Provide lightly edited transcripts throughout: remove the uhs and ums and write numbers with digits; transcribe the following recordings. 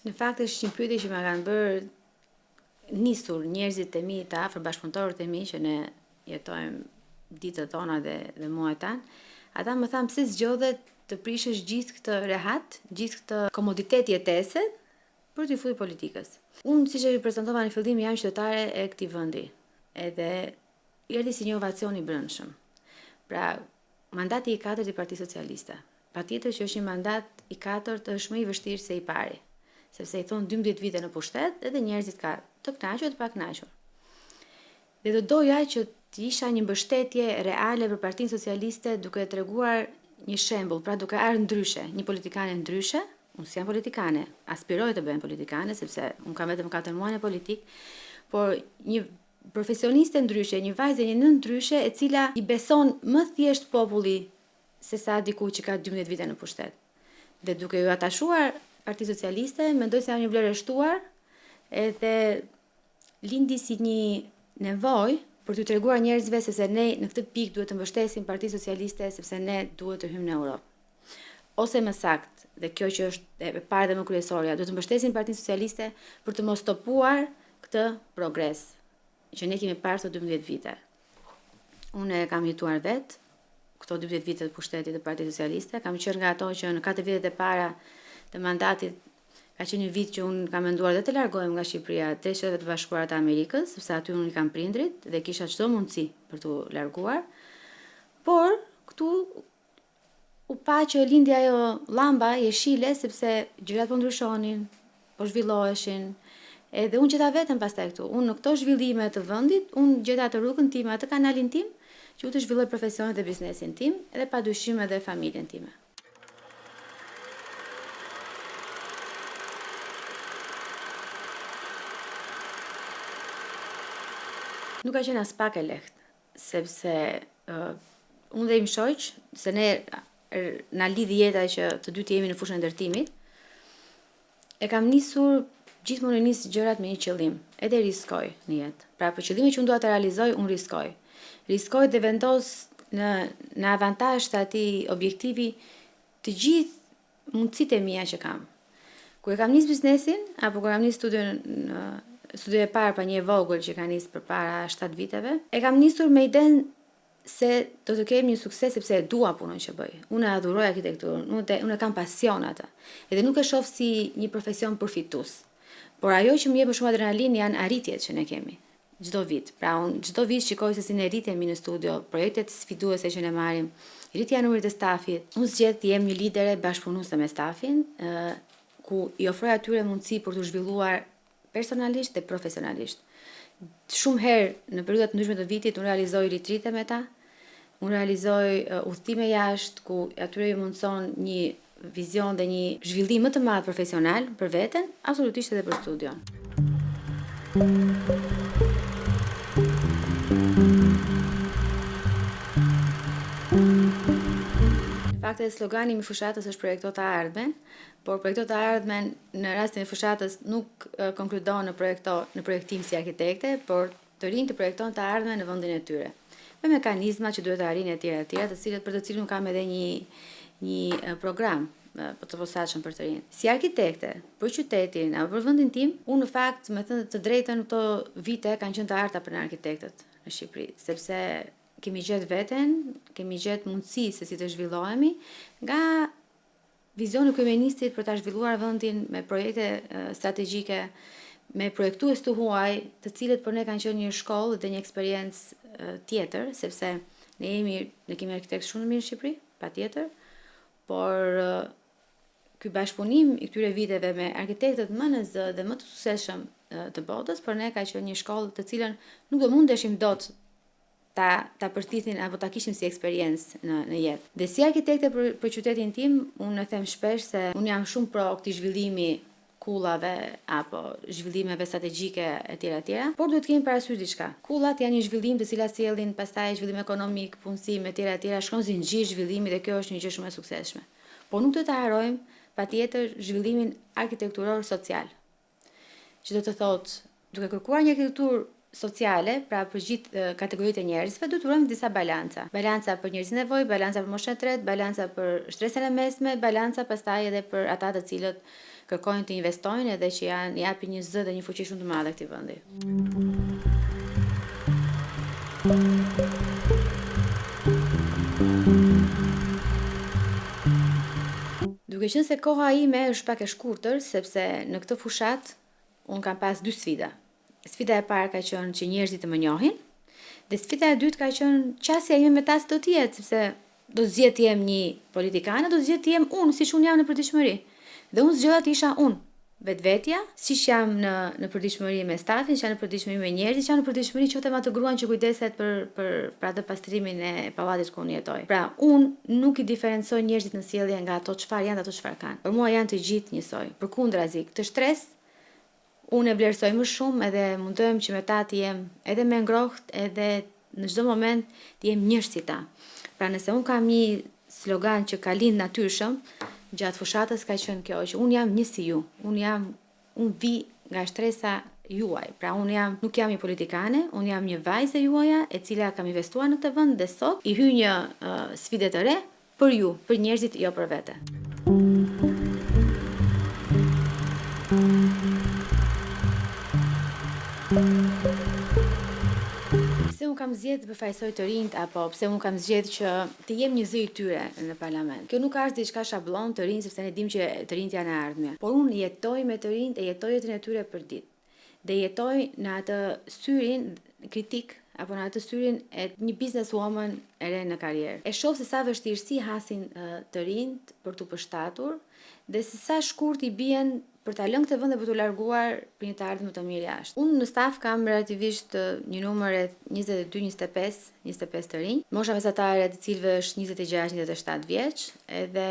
Në fakt është një pyetje që më kanë bërë nisur njerëzit e mi të afër, bashkëpunëtorët e mi që ne jetojmë ditët tona dhe muajt tanë. Ata më thanë pse zgjodhet të prishësh gjithë këtë rehat, gjithë këtë komoditet jetese për t'i futur politikës. Unë, siç e prezantova në fillim, jam qytetare e këtij vendi. Edhe erdhi si një ovacion i brendshëm. Pra, mandati i 4 i Partisë Socialiste. Patjetër që është një mandat i 4 është më i vështirë se i pari, sepse i thonë 12 vite në pushtet edhe njerëzit ka të kënaqur të pa kënaqur. Dhe do doja që të isha një mbështetje reale për Partinë Socialiste duke treguar një shembull, pra duke ardhur ndryshe, një politikane ndryshe. Unë si jam politikane, aspiroj të bëhem politikane sepse unë kam vetëm 4 muaj në politik, por një profesioniste ndryshe, një vajzë, një nënë ndryshe e cila i beson më thjesht populli se sa diku që ka 12 vite në pushtet. Dhe duke ju atashuar Partisë Socialiste, mendoj se jam një vlerë e shtuar, edhe lindi si një nevojë për t'u treguar njerëzve se ne në këtë pikë duhet të mbështesim Partisë Socialiste sepse ne duhet të hyjmë në Europë. Ose më saktë, dhe kjo që është e parë dhe më kryesorja, duhet të mbështesim Partinë Socialiste për të mos stopuar këtë progres që ne kemi parë këto 12 vite. Unë e kam jetuar vetë këto 12 vite të pushtetit të Partisë Socialiste, kam qenë nga ato që në 4 vitet e para të mandatit ka qenë një vit që unë kam menduar dhe të largohem nga Shqipëria drejt Shtetet të Bashkuara të Amerikës, sepse aty unë i kam prindrit dhe kisha çdo mundësi për t'u larguar. Por këtu u pa që lindi ajo llamba jeshile sepse gjërat po ndryshonin, po zhvilloheshin. Edhe unë gjeta vetëm pastaj këtu. Unë në këto zhvillime të vendit, unë gjeta atë rrugën time, atë kanalin tim, që u të zhvilloj profesionin dhe biznesin tim, edhe padyshim edhe familjen time. Nuk ka qenë as pak e lehtë, sepse unë dhe im shoq, se ne na lidhi jeta që të dy të jemi në fushën e ndërtimit, e kam nisur gjithmonë nis gjërat me një qëllim, edhe riskoj në jetë. Pra për qëllimin që unë dua të realizoj, unë riskoj. Riskoj dhe vendos në avantazh të atij objektivi të gjithë mundësitë e mia që kam. Kur e kam nis biznesin, apo kur kam nis studio e parë pa një e vogël që ka nis përpara 7 viteve, e kam nisur me idenë se do të kem një sukses sepse e dua punën që bëj. Unë adhuroj arkitekturën, unë kam pasion atë. Edhe nuk e shoh si një profesion përfitues. Por ajo që më jep më shumë adrenalinë janë arritjet që ne kemi çdo vit. Pra unë çdo vit shikoj se si ne rritemi në studio, projektet sfiduese që ne marrim, rritja e numrit të stafit. Unë zgjedh të jem një lidere bashkëpunuese me stafin, ku i ofroj atyre mundësi për të zhvilluar personalisht dhe profesionalisht. Shumë herë në periudha të ndryshme të vitit unë realizoj ritrite me ta, unë realizoj udhëtime jashtë ku atyre ju mundson një vizion dhe një zhvillim më të madh profesional për veten, absolutisht edhe për studion. Në fakt slogani i fushatës është projekto të ardhmen, por projekto të ardhmen në rastin e fushatës nuk konkludon në projektim si arkitekte, por të rinj të projekton të ardhmen në vendin e tyre. me mekanizma që duhet të arrijnë etj, të cilët për të cilën kam edhe një program të posaçëm për të rinj. Si arkitekte, për qytetin apo për vendin tim, unë në fakt, me thënë të drejtën, këto vite kanë qenë të arta për ne arkitektët në Shqipëri, sepse kemi gjetë veten, kemi gjetë mundësi se si të zhvillohemi nga vizioni i kryeministit për ta zhvilluar vendin me projekte strategjike, me projektues të huaj, të cilët për ne kanë qenë një shkollë dhe një eksperiencë tjetër, sepse ne kemi arkitektë shumë mirë në Shqipëri, patjetër, por ky bashkëpunim i këtyre viteve me arkitektët më në zë dhe më të suksesshëm të botës, për ne ka qenë një shkollë të cilën nuk do mundeshim dot ta përthithin apo ta kishim si eksperiencë në jetë. Dhe si arkitekte për qytetin tim, unë e them shpesh se unë jam shumë pro këtij zhvillimi kullave apo zhvillimeve strategjike etj, por duhet të kemi parasysh diçka. Kullat janë një zhvillim të cilat sjellin pastaj zhvillim ekonomik, punësim etj, shkon zinxhir zhvillimi dhe kjo është një gjë shumë e suksesshme. Por nuk duhet ta harrojmë patjetër zhvillimin arkitekturor social. Që do të thotë, duke kërkuar një arkitekturë sociale, pra për gjithë kategoritë e njerëzve, do të urojmë disa balanca. Balanca për njerëzit nevojë, balanca për moshën e tretë, balanca për shtresën e mesme, balanca pastaj edhe për ata të cilët kërkojnë të investojnë edhe që japin një zë dhe një fuqi shumë të madhe këtij vendi. Duke qenë se koha ime është pak e shkurtër, sepse në këtë fushat unë kam pas 2 sfida. Sfida e parë ka qenë që njerëzit të më njohin, dhe sfida e dytë ka qenë qasja ime me ta do të jetë, sepse do zgjedh të jem një politikane, do zgjedh të jem unë, siç unë jam në përditshmëri. Dhe unë zgjedha të isha unë, vetvetja, siç jam në përditshmëri me stafin, që jam në përditshmëri me njerëzit, që jam në përditshmëri qoftë me atë gruan që kujdeset për atë pastrimin e pallatit ku unë jetoj. Pra, unë nuk i diferencoj njerëzit në sjellje nga ato çfarë janë dhe ato çfarë kanë. Për mua janë të gjithë njësoj. Përkundrazi, këtë stres unë e vlerësoj më shumë edhe mundohem që me ta të jem edhe me ngrohtë edhe në çdo moment të jem njësh si ta. Pra nëse unë kam një slogan që ka lind natyrshëm, gjatë fushatës ka qenë kjo, që unë jam një si ju, unë vi nga shtresa juaj. Pra nuk jam një politikane, unë jam një vajzë e juaja e cila kam investuar në këtë vend dhe sot i hy një sfide të re për ju, për njerëzit, jo për vete. Pse unë kam zgjedhë të përfaqësoj të rinjt apo pse unë kam zgjedhë që të jem një zë i tyre në parlament. Kjo nuk është diçka shabllon të rinj, sepse ne dimë që të rinjt janë e ardhmja. Por unë jetoj me të rinjt e jetoj jetën e tyre për ditë. Dhe jetoj në atë syrin kritik apo në atë syrin e një businesswoman e re në karrierë. E shoh se sa vështirësi hasin të rinjt për t'u përshtatur dhe se sa shkurt i bien për ta lënë këtë vend dhe për t'u larguar për një të ardhmë të mirë jashtë. Unë në staf kam relativisht një numër 22-25 të rinj, mosha mesatare të cilëve është 26-27 vjeç, edhe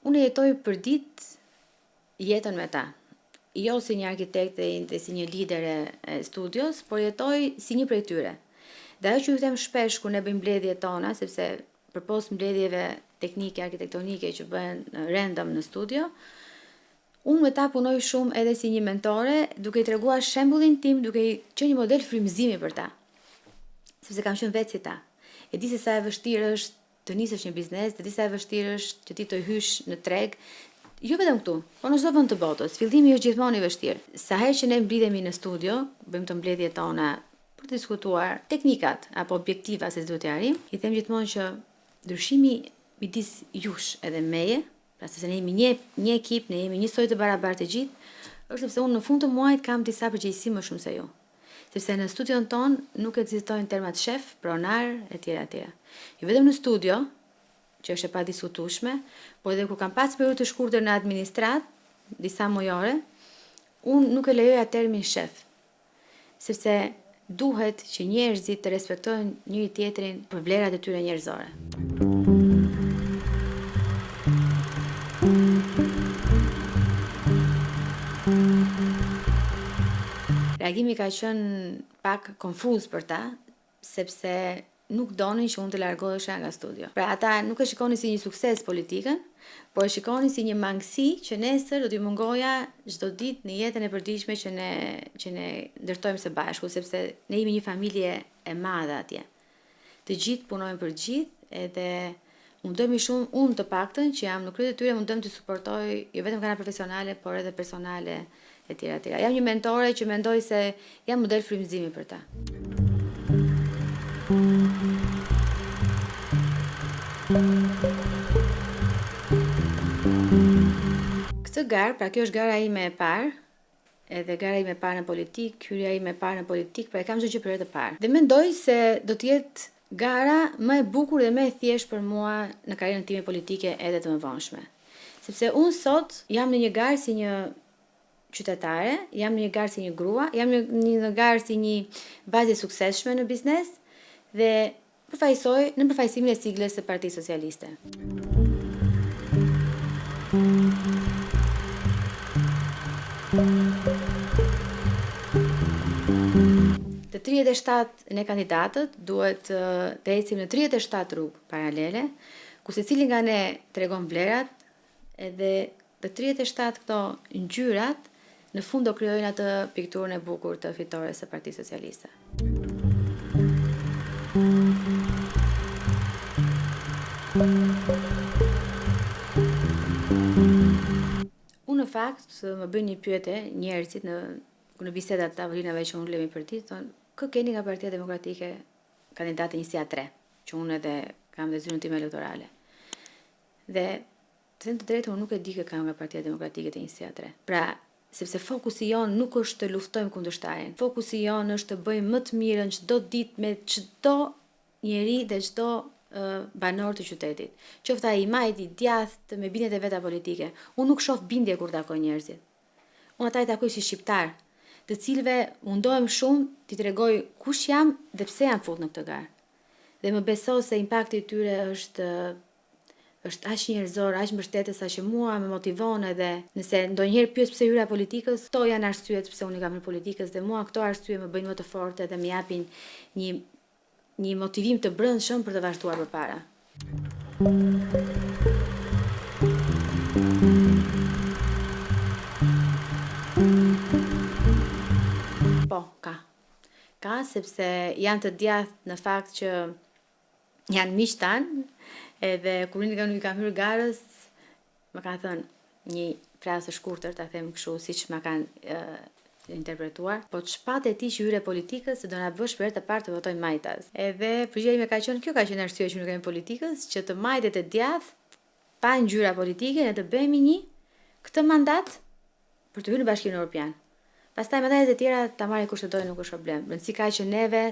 unë jetoj për ditë jetën me ta. Jo si një arkitekte dhe si një lidere e studios, por jetoj si një prej tyre. Dhe ajo që ju them shpesh kur ne bëjmë mbledhjet tona, sepse përpos mbledhjeve teknike, arkitektonike që bëhen random në studio, unë me ta punoj shumë edhe si një mentore, duke i treguar shembullin tim, duke i qenë një model frymëzimi për ta. Sepse kam qenë vetë si ta. E di se sa e vështirë është të nisësh një biznes, e di sa e vështirë është që ti të hysh në treg, jo vetëm këtu, por në çdo vend të botës. Fillimi është gjithmonë i vështirë. Sa herë që ne mblidhemi në studio, bëjmë të mbledhjet tona për të diskutuar teknikat apo objektiva se duhet të arrijmë, i them gjithmonë që ndryshimi midis jush edhe meje, pra sepse ne jemi një ekip, ne jemi njësoj të barabartë të gjithë, është sepse unë në fund të muajit kam disa përgjegjësi më shumë se ju. Sepse në studion ton nuk ekzistojnë termat shef, pronar etj. Jo vetëm në studio, që është e padiskutueshme, por edhe kur kam pas periudhë të shkurtër në administrat, disa mujore, unë nuk e lejoja termin shef. Sepse duhet që njerëzit të respektojnë njëri tjetrin për vlerat e tyre njerëzore. Reagimi ka qenë pak konfuz për ta, sepse nuk donin që unë të largohesha nga studio. Pra ata nuk e shikonin si një sukses politikën, por e shikonin si një mangësi që nesër do t'i mungoja çdo ditë në jetën e përditshme që ne ndërtojmë së bashku, sepse ne jemi një familje e madhe atje. të gjithë punojnë për gjithë edhe mundohemi shumë, unë të paktën që jam në krye të tyre mundohem të suportoj jo vetëm kanale profesionale, por edhe personale e tjera. Jam një mentore që mendoj se jam model frymëzimi për ta. Këtë garë, pra kjo është gara ime e parë, edhe gara ime e parë në politikë, hyrja ime e parë në politikë, pra e kam çdo gjë për herë të parë. Dhe mendoj se do të jetë gara më e bukur dhe më e thjeshtë për mua në karrierën time politike edhe të mëvonshme. Sepse unë sot jam në një garë si një qytetare, jam në një garë si një grua, jam në një garë si një vajzë e suksesshme në biznes dhe përfaqësoj në përfaqësimin e siglës së Partisë Socialiste. Të 37 ne kandidatët duhet të ecim në 37 rrugë paralele, ku secili nga ne tregon vlerat, edhe të 37 këto ngjyrat në fund do krijojnë atë pikturën e bukur të fitores së Partisë Socialiste. Unë në fakt më bëjnë një pyetje njerëzit në bisedat tavolinave që unë lemi për ti, thonë, kë keni nga Partia Demokratike kandidate 23, që unë edhe kam dhe zyrën time elektorale. Dhe të thënë të drejtë, unë nuk e di kë kam nga Partia Demokratike të 23. Pra, sepse fokusi jonë nuk është të luftojmë kundërshtarin. Fokusi jonë është të bëjmë më të mirën çdo ditë me çdo njeri dhe çdo banor të qytetit. Qoftë ai i majt, i djathtë, me bindjet e veta politike. Unë nuk shoh bindje kur takoj njerëzit. Unë ata i takoj si shqiptar, të cilëve mundohem shumë t'i tregoj kush jam dhe pse jam fut në këtë garë. Dhe më beso se impakti i tyre është aq njerëzor, aq mbështetës sa që mua më motivon edhe nëse ndonjëherë pyes pse hyra politikës, këto janë arsyet pse unë kam hyrë politikës dhe mua këto arsye më bëjnë më të fortë dhe më japin një motivim të brendshëm për të vazhduar përpara. Po, ka sepse janë të djathtë në fakt që janë miq tanë, edhe kur unë kam hyrë garës, më kanë thënë një frazë shkurtër, ta them kështu siç më kanë interpretuar, po çpat e ti që hyre politikës se do na bësh për herë të parë të votojmë majtas. Edhe përgjigjja ime ka qenë, kjo ka qenë arsye që nuk kemi politikës, që të majtet e djathtë pa ngjyra politike ne të bëhemi këtë mandat për të hyrë në Bashkimin Evropian. Pastaj mandatet e tjera ta marrin kush të dojë, nuk është problem. Rëndësi ka që neve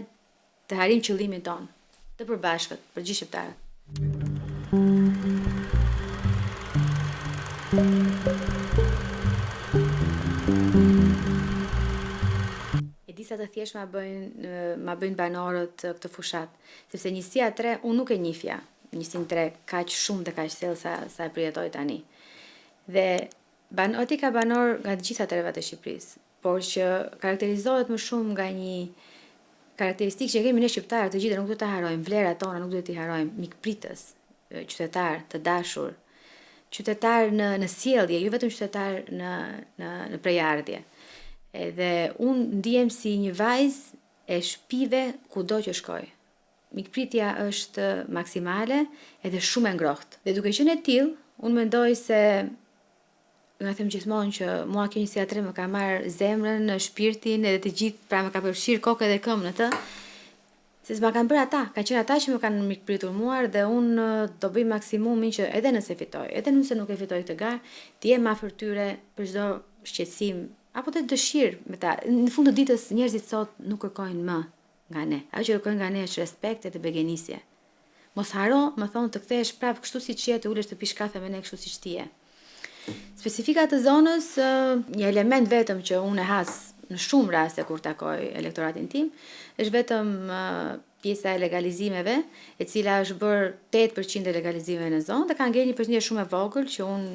të harim qëllimin ton, të përbashkët, për gjithë shqiptarët. E di sa të thjesht ma bëjnë banorët këtë fushat, sepse njësia 3 unë nuk e njihja. Njësin 3 kaq shumë dhe kaq thellë sa e përjetoj tani. Dhe ati ka banor nga të gjitha trevat e Shqipërisë, por që karakterizohet më shumë nga një karakteristikë që kemi ne shqiptarë të gjithë, nuk duhet ta harojmë, vlerat tona nuk duhet t'i harojmë, mikpritës, qytetar të dashur, qytetar në sjellje, jo vetëm qytetar në prejardhje. Edhe unë ndihem si një vajzë e shtëpive kudo që shkoj. Mikpritja është maksimale edhe shumë e ngrohtë. Dhe duke qenë e tillë, unë mendoj se nga them gjithmonë që mua kjo njësia 3 më ka marrë zemrën, shpirtin edhe të gjithë, pra më ka përfshirë kokën dhe këmbën në të, se s'ma kanë bërë ata, kanë qenë ata që më kanë mikpritur muar dhe unë do bëj maksimumin që edhe nëse fitoj, edhe nëse nuk e fitoj këtë garë, të jem afër tyre për çdo shqetësim apo të dëshirë me ta. Në fund të ditës njerëzit sot nuk kërkojnë më nga ne. Ajo që kërkojnë nga ne është respekt dhe begenisje. Mos haro, më thonë, të kthehesh prapë kështu siç je, të ulesh të pish kafe me ne kështu siç ti je. Specifikat të zonës, një element vetëm që unë e has në shumë raste kur takoj elektoratin tim, është vetëm pjesa e legalizimeve, e cila është bërë 8% e legalizimeve në zonë, dhe ka ngel një përqindje shumë e vogël që unë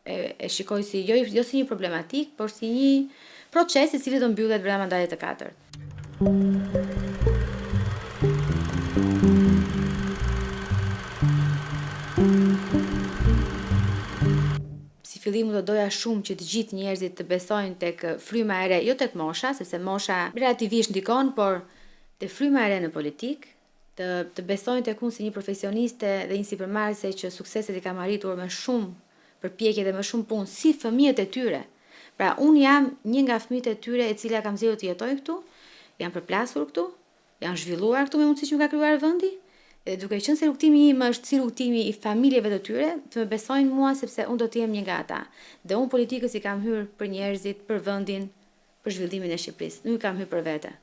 e shikoj si jo si një problematik, por si një proces i cili do mbyllet brenda mandatit të 4. Fillimu do doja shumë që të gjithë njerëzit të besojnë tek fryma e re, jo tek mosha, sepse mosha relativisht ndikon, por te fryma e re në politik, të besojnë tek unë si një profesioniste dhe një sipërmarrëse që sukseset i kam arritur me shumë përpjekje dhe me shumë punë si fëmijët e tyre. Pra, unë jam një nga fëmijët e tyre e cila kam zgjedhur të jetoj këtu, jam përplasur këtu, jam zhvilluar këtu me mundësitë që më ka krijuar vendi, dhe duke qenë se rrugtimi im është si rrugtimi i familjeve të tyre, të më besojnë mua sepse unë do të jem një nga ata. Dhe unë politikës i kam hyrë për njerëzit, për vendin, për zhvillimin e Shqipërisë. Nuk i kam hyrë për vete.